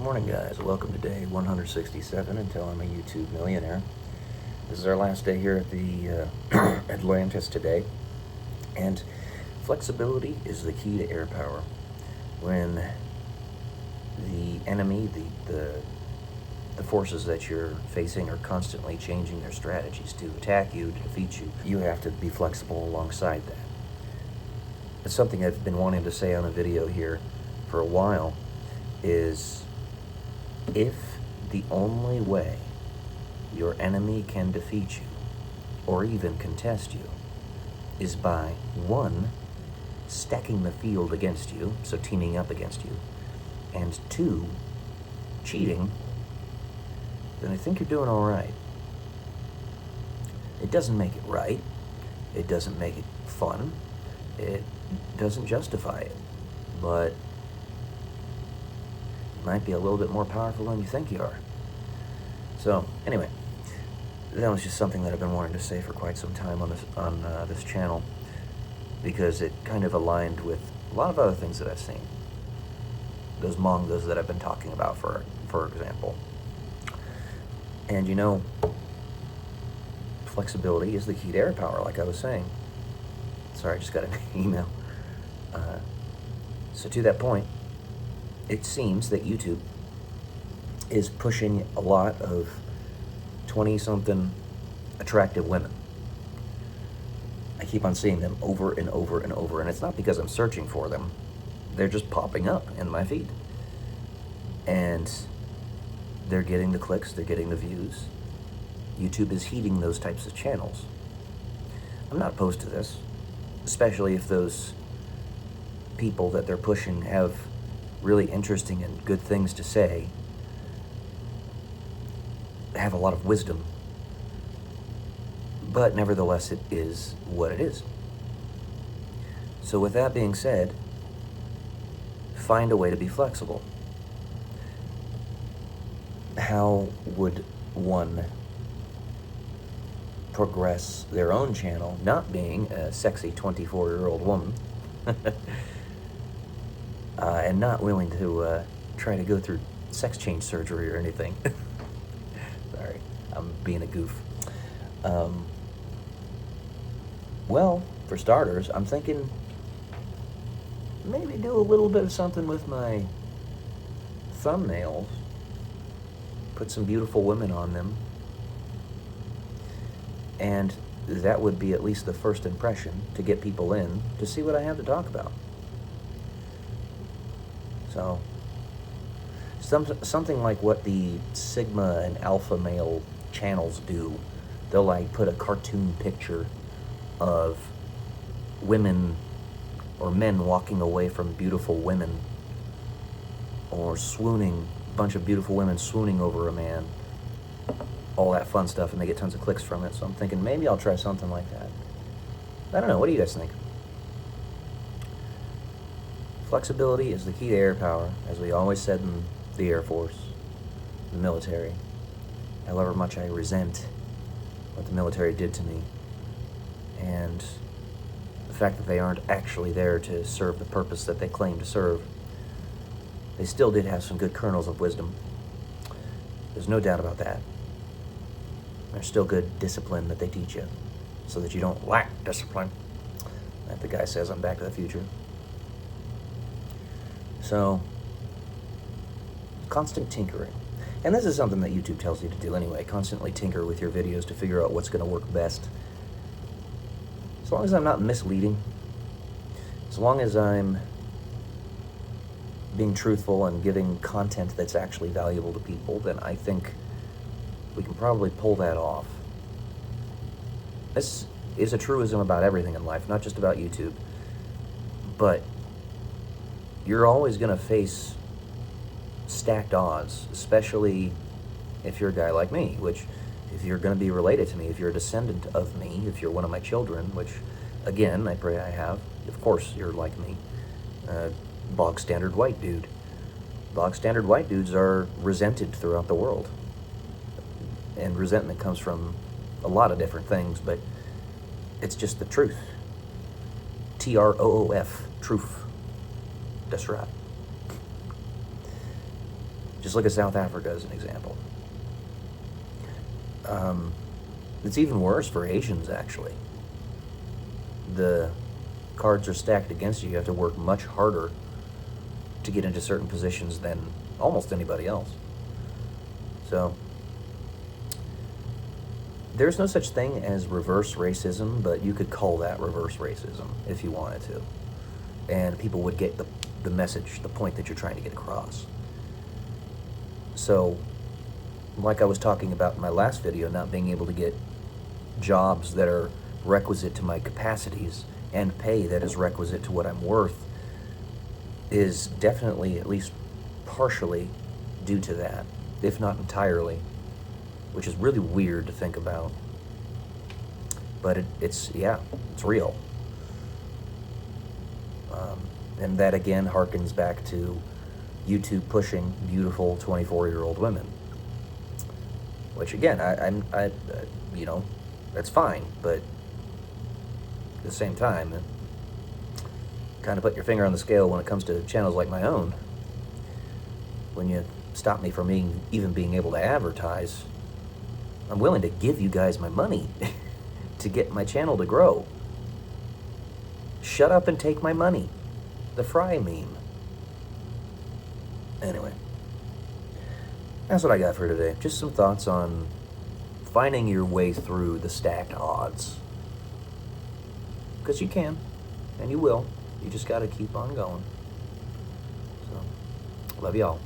Morning, guys. Welcome to day 167 until I'm a YouTube millionaire. This is our last day here at the Atlantis today, and flexibility is the key to air power. When the enemy, the forces that you're facing are constantly changing their strategies to attack you, to defeat you, you have to be flexible alongside that. It's something I've been wanting to say on a video here for a while, is if the only way your enemy can defeat you or even contest you is by, one, stacking the field against you, so teaming up against you, and two, cheating, then I think you're doing all right. It doesn't make it right. It doesn't make it fun. It doesn't justify it. But might be a little bit more powerful than you think you are. So anyway, that was just something that I've been wanting to say for quite some time on this channel, because it kind of aligned with a lot of other things that I've seen. Those mangas that I've been talking about, for example. And you know, flexibility is the key to air power, like I was saying. Sorry, I just got an email. So to that point, it seems that YouTube is pushing a lot of 20-something attractive women. I keep on seeing them over and over and over, and it's not because I'm searching for them. They're just popping up in my feed. And they're getting the clicks, they're getting the views. YouTube is heeding those types of channels. I'm not opposed to this, especially if those people that they're pushing have really interesting and good things to say, have a lot of wisdom, but nevertheless it is what it is. So with that being said, find a way to be flexible. How would one progress their own channel, not being a sexy 24-year-old woman and not willing to try to go through sex change surgery or anything? Sorry, I'm being a goof. Well, for starters, I'm thinking maybe do a little bit of something with my thumbnails. Put some beautiful women on them. And that would be at least the first impression to get people in to see what I have to talk about. So, something like what the Sigma and Alpha male channels do. They'll like put a cartoon picture of women or men walking away from beautiful women, or swooning, a bunch of beautiful women swooning over a man, all that fun stuff, and they get tons of clicks from it. So I'm thinking maybe I'll try something like that. I don't know, what do you guys think? Flexibility is the key to air power, as we always said in the Air Force, the military. However much I resent what the military did to me, and the fact that they aren't actually there to serve the purpose that they claim to serve, they still did have some good kernels of wisdom. There's no doubt about that. There's still good discipline that they teach you, so that you don't lack discipline, like the guy says on Back to the Future. So, constant tinkering. And this is something that YouTube tells you to do anyway. Constantly tinker with your videos to figure out what's going to work best. As long as I'm not misleading, as long as I'm being truthful and giving content that's actually valuable to people, then I think we can probably pull that off. This is a truism about everything in life, not just about YouTube. But you're always going to face stacked odds, especially if you're a guy like me, which, if you're going to be related to me, if you're a descendant of me, if you're one of my children, which, again, I pray I have, of course you're like me, bog standard white dude. Bog standard white dudes are resented throughout the world. And resentment comes from a lot of different things, but it's just the truth. T-R-O-O-F, truth. That's right. Just look at South Africa as an example. It's even worse for Asians, actually. The cards are stacked against you. You have to work much harder to get into certain positions than almost anybody else. So, there's no such thing as reverse racism, but you could call that reverse racism if you wanted to. And people would get the message, the point that you're trying to get across. So, like I was talking about in my last video, not being able to get jobs that are requisite to my capacities and pay that is requisite to what I'm worth is definitely, at least partially, due to that, if not entirely, which is really weird to think about. But it's real. And that again harkens back to YouTube pushing beautiful 24-year-old women. Which again, I you know, that's fine, but at the same time, kind of put your finger on the scale when it comes to channels like my own. When you stop me from even being able to advertise, I'm willing to give you guys my money to get my channel to grow. Shut up and take my money. The Fry meme. Anyway, that's what I got for today. Just some thoughts on finding your way through the stacked odds. Because you can, and you will. You just got to keep on going. So, love y'all.